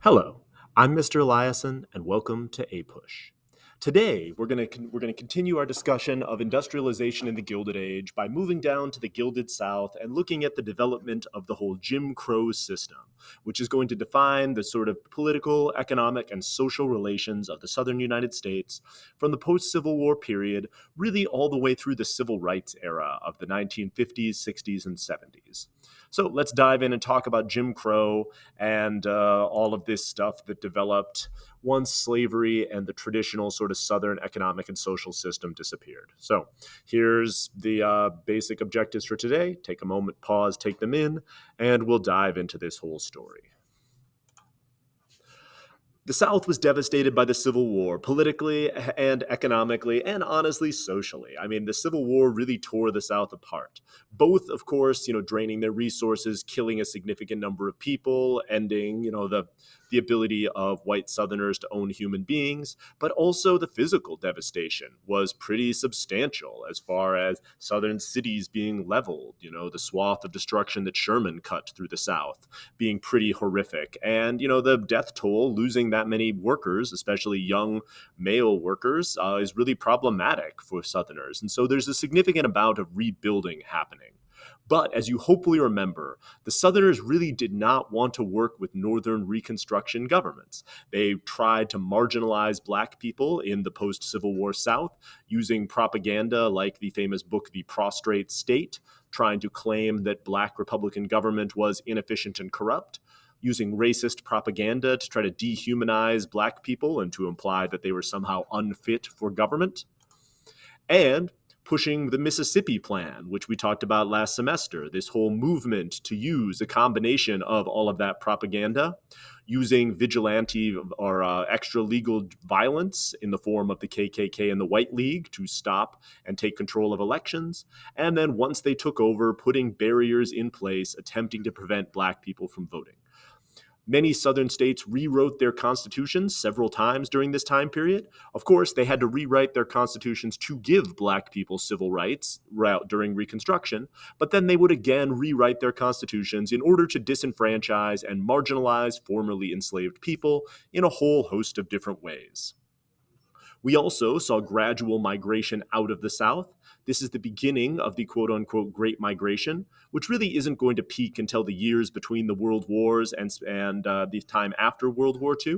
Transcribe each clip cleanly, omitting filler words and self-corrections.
Hello, I'm Mr. Eliason, and welcome to APUSH. Today, we're going to continue our discussion of industrialization in the Gilded Age by moving down to the Gilded South and looking at the development of the whole Jim Crow system, which is going to define the sort of political, economic, and social relations of the southern United States from the post-Civil War period, really all the way through the Civil Rights era of the 1950s, 60s, and 70s. So let's dive in and talk about Jim Crow and all of this stuff that developed once slavery and the traditional sort of Southern economic and social system disappeared. So here's the basic objectives for today. Take a moment, pause, take them in, and we'll dive into this whole story. The South was devastated by the Civil War, politically and economically, and honestly, socially. I mean, the Civil War really tore the South apart. Both, of course, draining their resources, killing a significant number of people, ending, the ability of white Southerners to own human beings, but also the physical devastation was pretty substantial as far as Southern cities being leveled, the swath of destruction that Sherman cut through the South being pretty horrific. And, the death toll, losing that many workers, especially young male workers, is really problematic for Southerners. And so there's a significant amount of rebuilding happening. But as you hopefully remember, the Southerners really did not want to work with Northern Reconstruction governments. They tried to marginalize Black people in the post-Civil War South using propaganda like the famous book, The Prostrate State, trying to claim that Black Republican government was inefficient and corrupt, using racist propaganda to try to dehumanize Black people and to imply that they were somehow unfit for government, and pushing the Mississippi Plan, which we talked about last semester, this whole movement to use a combination of all of that propaganda, using vigilante or extra-legal violence in the form of the KKK and the White League to stop and take control of elections, and then once they took over, putting barriers in place, attempting to prevent Black people from voting. Many Southern states rewrote their constitutions several times during this time period. Of course, they had to rewrite their constitutions to give Black people civil rights during Reconstruction, but then they would again rewrite their constitutions in order to disenfranchise and marginalize formerly enslaved people in a whole host of different ways. We also saw gradual migration out of the South. This is the beginning of the quote-unquote Great Migration, which really isn't going to peak until the years between the World Wars and the time after World War II.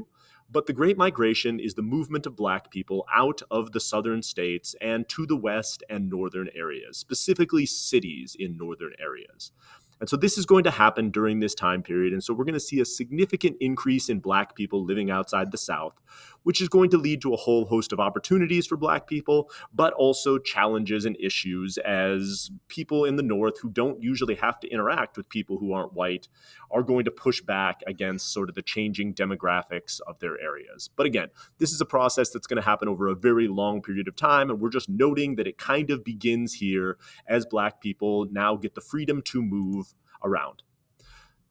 But the Great Migration is the movement of Black people out of the southern states and to the west and northern areas, specifically cities in northern areas. And so this is going to happen during this time period. And so we're going to see a significant increase in Black people living outside the South, which is going to lead to a whole host of opportunities for Black people, but also challenges and issues as people in the North who don't usually have to interact with people who aren't white are going to push back against sort of the changing demographics of their areas. But again, this is a process that's going to happen over a very long period of time. And we're just noting that it kind of begins here as Black people now get the freedom to move around.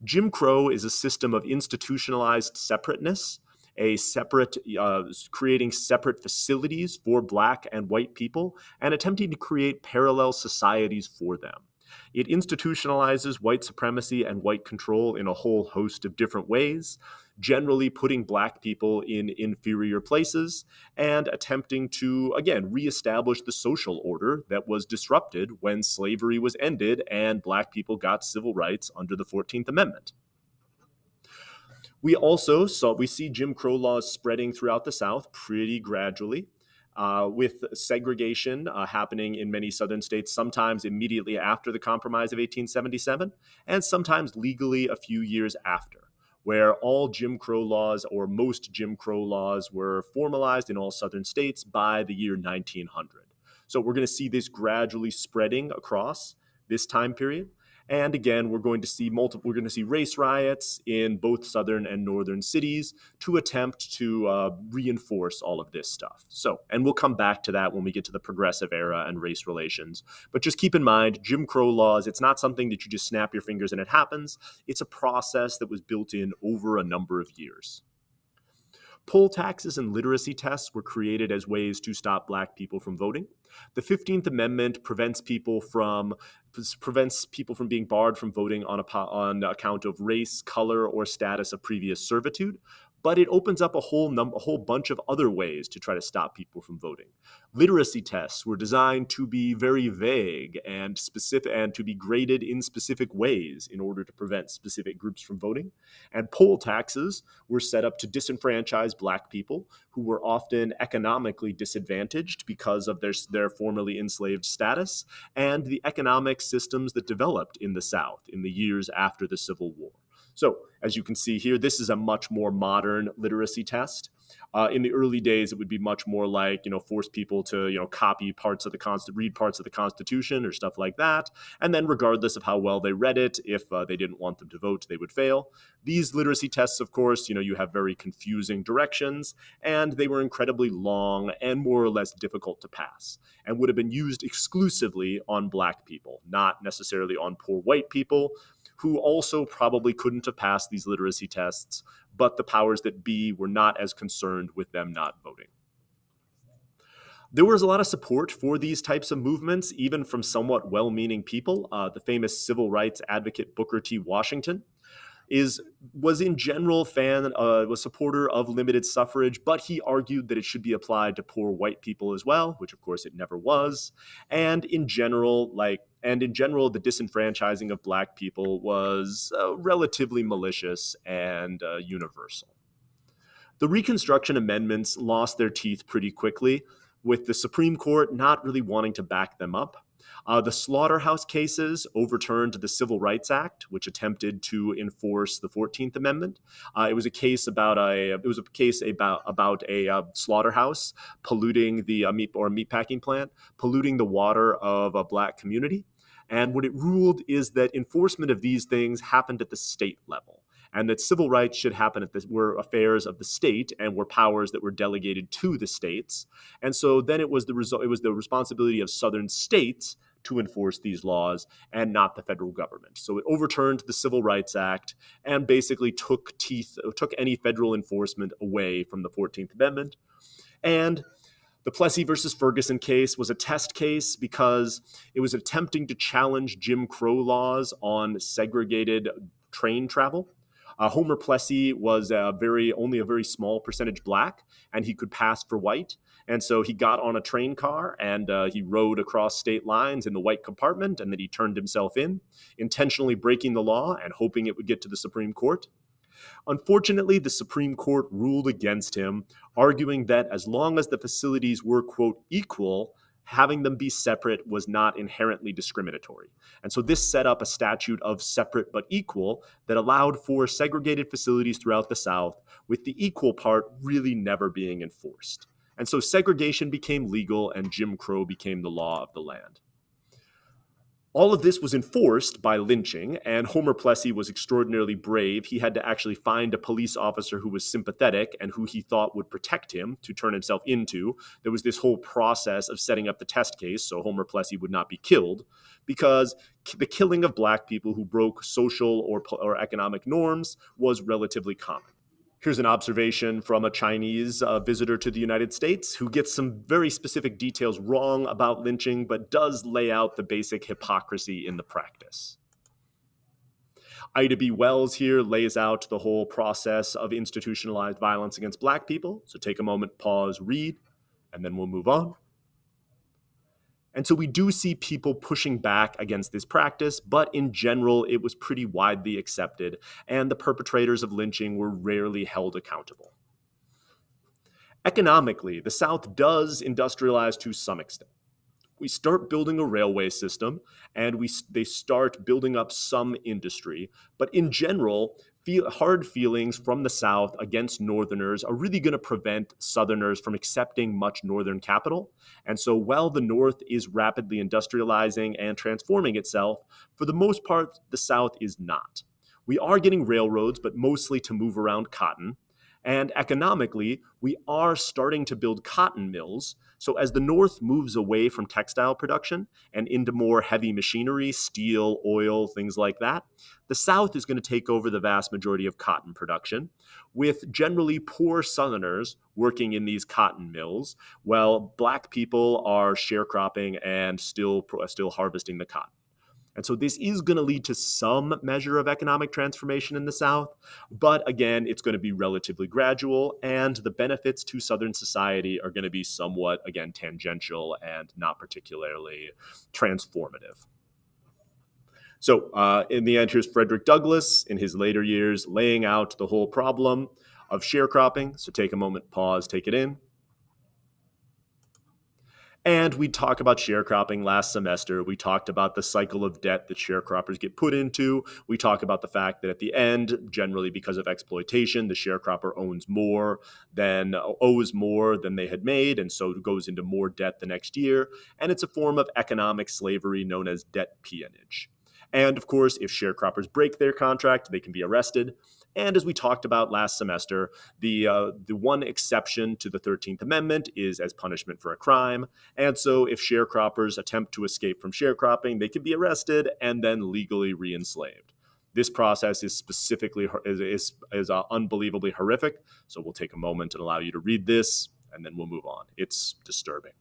Jim Crow is a system of institutionalized separateness, creating separate facilities for Black and white people and attempting to create parallel societies for them. It institutionalizes white supremacy and white control in a whole host of different ways, generally putting Black people in inferior places and attempting to, again, reestablish the social order that was disrupted when slavery was ended and Black people got civil rights under the 14th Amendment. We see Jim Crow laws spreading throughout the South pretty gradually. With segregation happening in many southern states, sometimes immediately after the Compromise of 1877, and sometimes legally a few years after, where all Jim Crow laws or most Jim Crow laws were formalized in all southern states by the year 1900. So we're going to see this gradually spreading across this time period. And again, we're going to see race riots in both southern and northern cities to attempt to reinforce all of this stuff. And we'll come back to that when we get to the progressive era and race relations. But just keep in mind, Jim Crow laws, it's not something that you just snap your fingers and it happens. It's a process that was built in over a number of years. Poll taxes and literacy tests were created as ways to stop Black people from voting. The 15th Amendment prevents people from being barred from voting on account of race, color, or status of previous servitude. but it opens up a whole bunch of other ways to try to stop people from voting. Literacy tests were designed to be very vague and specific and to be graded in specific ways in order to prevent specific groups from voting. And poll taxes were set up to disenfranchise Black people who were often economically disadvantaged because of their formerly enslaved status and the economic systems that developed in the South in the years after the Civil War. So, as you can see here, this is a much more modern literacy test. In the early days, it would be much more like, force people to, copy parts of read parts of the Constitution or stuff like that. And then regardless of how well they read it, if they didn't want them to vote, they would fail. These literacy tests, of course, you have very confusing directions, and they were incredibly long and more or less difficult to pass, and would have been used exclusively on Black people, not necessarily on poor white people, who also probably couldn't have passed these literacy tests, but the powers that be were not as concerned with them not voting. There was a lot of support for these types of movements, even from somewhat well-meaning people. The famous civil rights advocate Booker T. Washington was in general was supporter of limited suffrage, but he argued that it should be applied to poor white people as well, which of course it never was. And in general, the disenfranchising of Black people was relatively malicious and universal. The Reconstruction Amendments lost their teeth pretty quickly, with the Supreme Court not really wanting to back them up. The slaughterhouse cases overturned the Civil Rights Act, which attempted to enforce the 14th Amendment. It was a case about a slaughterhouse polluting the meatpacking plant, polluting the water of a Black community. And what it ruled is that enforcement of these things happened at the state level, and that civil rights should happen were affairs of the state and were powers that were delegated to the states. And so then it was the responsibility of southern states to enforce these laws and not the federal government. So it overturned the Civil Rights Act and basically took any federal enforcement away from the 14th Amendment. And the Plessy versus Ferguson case was a test case because it was attempting to challenge Jim Crow laws on segregated train travel. Homer Plessy was only a very small percentage Black, and he could pass for white. And so he got on a train car and he rode across state lines in the white compartment, and then he turned himself in, intentionally breaking the law and hoping it would get to the Supreme Court. Unfortunately, the Supreme Court ruled against him, arguing that as long as the facilities were, quote, equal, having them be separate was not inherently discriminatory. And so this set up a statute of separate but equal that allowed for segregated facilities throughout the South, with the equal part really never being enforced. And so segregation became legal and Jim Crow became the law of the land. All of this was enforced by lynching, and Homer Plessy was extraordinarily brave. He had to actually find a police officer who was sympathetic and who he thought would protect him to turn himself into. There was this whole process of setting up the test case so Homer Plessy would not be killed, because the killing of Black people who broke social or economic norms was relatively common. Here's an observation from a Chinese visitor to the United States who gets some very specific details wrong about lynching, but does lay out the basic hypocrisy in the practice. Ida B. Wells here lays out the whole process of institutionalized violence against Black people. So take a moment, pause, read, and then we'll move on. And so we do see people pushing back against this practice, but in general, it was pretty widely accepted, and the perpetrators of lynching were rarely held accountable. Economically, the South does industrialize to some extent. We start building a railway system, and they start building up some industry, but in general, hard feelings from the South against Northerners are really going to prevent Southerners from accepting much Northern capital. And so while the North is rapidly industrializing and transforming itself, for the most part, the South is not. We are getting railroads, but mostly to move around cotton. And economically, we are starting to build cotton mills. So as the North moves away from textile production and into more heavy machinery, steel, oil, things like that, the South is going to take over the vast majority of cotton production, with generally poor Southerners working in these cotton mills, while Black people are sharecropping and still harvesting the cotton. And so this is going to lead to some measure of economic transformation in the South, but again, it's going to be relatively gradual, and the benefits to Southern society are going to be somewhat, again, tangential and not particularly transformative. So, in the end, here's Frederick Douglass in his later years laying out the whole problem of sharecropping. So, take a moment, pause, take it in. And we talked about sharecropping last semester. We talked about the cycle of debt that sharecroppers get put into. We talked about the fact that at the end, generally because of exploitation, the sharecropper owes more than they had made, and so goes into more debt the next year. And it's a form of economic slavery known as debt peonage. And of course, if sharecroppers break their contract, they can be arrested. And as we talked about last semester, the one exception to the 13th Amendment is as punishment for a crime. And so if sharecroppers attempt to escape from sharecropping, they can be arrested and then legally re-enslaved. This process is specifically unbelievably horrific. So we'll take a moment and allow you to read this, and then we'll move on. It's disturbing.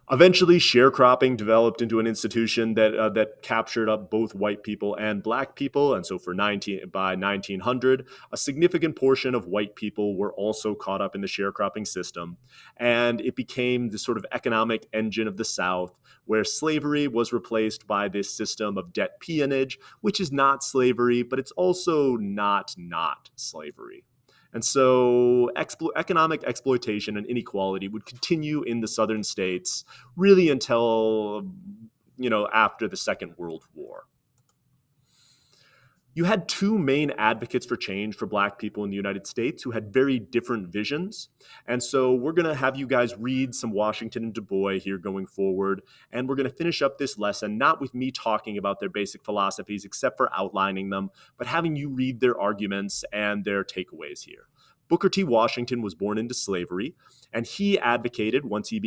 Eventually, sharecropping developed into an institution that captured up both white people and black people, and so by 1900, a significant portion of white people were also caught up in the sharecropping system, and it became the sort of economic engine of the South, where slavery was replaced by this system of debt peonage, which is not slavery, but it's also not slavery. And so economic exploitation and inequality would continue in the southern states really until, after the Second World War. You had two main advocates for change for Black people in the United States who had very different visions. And so we're going to have you guys read some Washington and Du Bois here going forward. And we're going to finish up this lesson, not with me talking about their basic philosophies, except for outlining them, but having you read their arguments and their takeaways here. Booker T. Washington was born into slavery, and he advocated, once he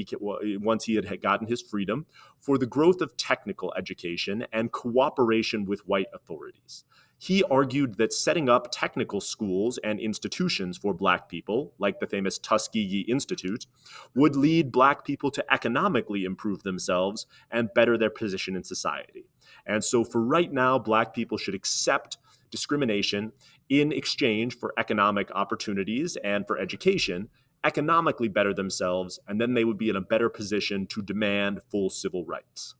had gotten his freedom, for the growth of technical education and cooperation with white authorities. He argued that setting up technical schools and institutions for Black people, like the famous Tuskegee Institute, would lead Black people to economically improve themselves and better their position in society. And so for right now, Black people should accept discrimination in exchange for economic opportunities and for education, economically better themselves, and then they would be in a better position to demand full civil rights.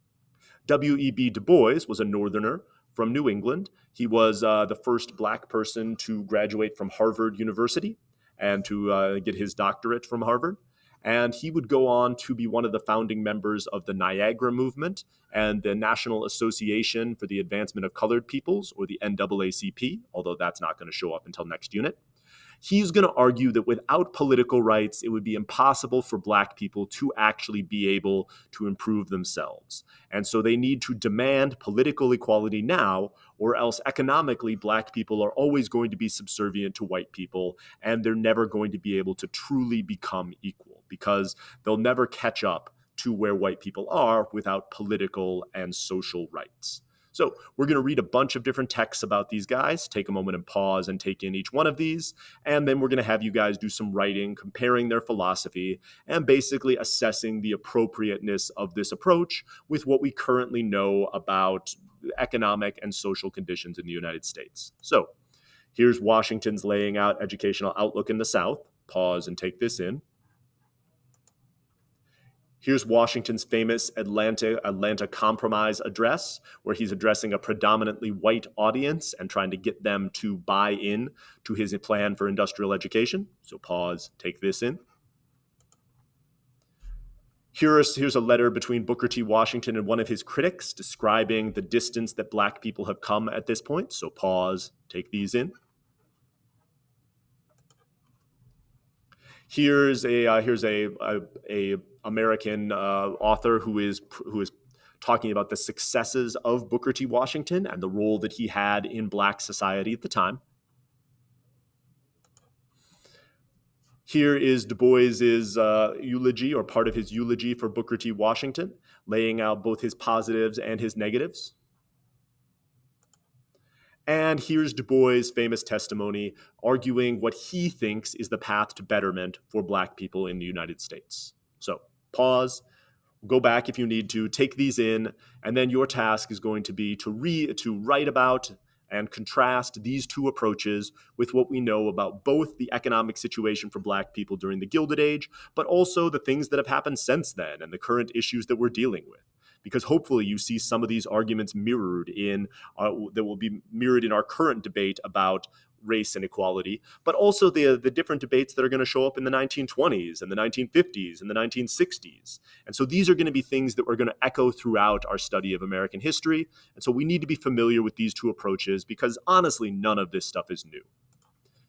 W.E.B. Du Bois was a Northerner from New England. He was the first Black person to graduate from Harvard University and to get his doctorate from Harvard. And he would go on to be one of the founding members of the Niagara Movement and the National Association for the Advancement of Colored Peoples, or the NAACP, although that's not going to show up until next unit. He's going to argue that without political rights, it would be impossible for Black people to actually be able to improve themselves. And so they need to demand political equality now, or else economically, Black people are always going to be subservient to white people, and they're never going to be able to truly become equal because they'll never catch up to where white people are without political and social rights. So we're going to read a bunch of different texts about these guys, take a moment and pause and take in each one of these, and then we're going to have you guys do some writing, comparing their philosophy, and basically assessing the appropriateness of this approach with what we currently know about economic and social conditions in the United States. So here's Washington's laying out educational outlook in the South. Pause and take this in. Here's Washington's famous Atlanta Compromise address, where he's addressing a predominantly white audience and trying to get them to buy in to his plan for industrial education. So pause, take this in. Here's a letter between Booker T. Washington and one of his critics describing the distance that Black people have come at this point. So pause, take these in. Here's a American author who is talking about the successes of Booker T. Washington and the role that he had in Black society at the time. Here is Du Bois's eulogy, or part of his eulogy for Booker T. Washington, laying out both his positives and his negatives. And here's Du Bois' famous testimony arguing what he thinks is the path to betterment for Black people in the United States. So pause. Go back if you need to, take these in, and then your task is going to be to write about and contrast these two approaches with what we know about both the economic situation for Black people during the Gilded Age, but also the things that have happened since then and the current issues that we're dealing with. Because hopefully you see some of these arguments that will be mirrored in our current debate about race and equality, but also the different debates that are going to show up in the 1920s and the 1950s and the 1960s. And so these are going to be things that we're going to echo throughout our study of American history. And so we need to be familiar with these two approaches because honestly, none of this stuff is new.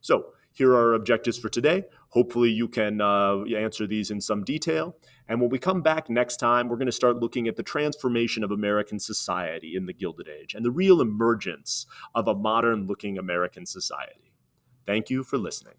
So here are our objectives for today. Hopefully you can answer these in some detail. And when we come back next time, we're going to start looking at the transformation of American society in the Gilded Age and the real emergence of a modern-looking American society. Thank you for listening.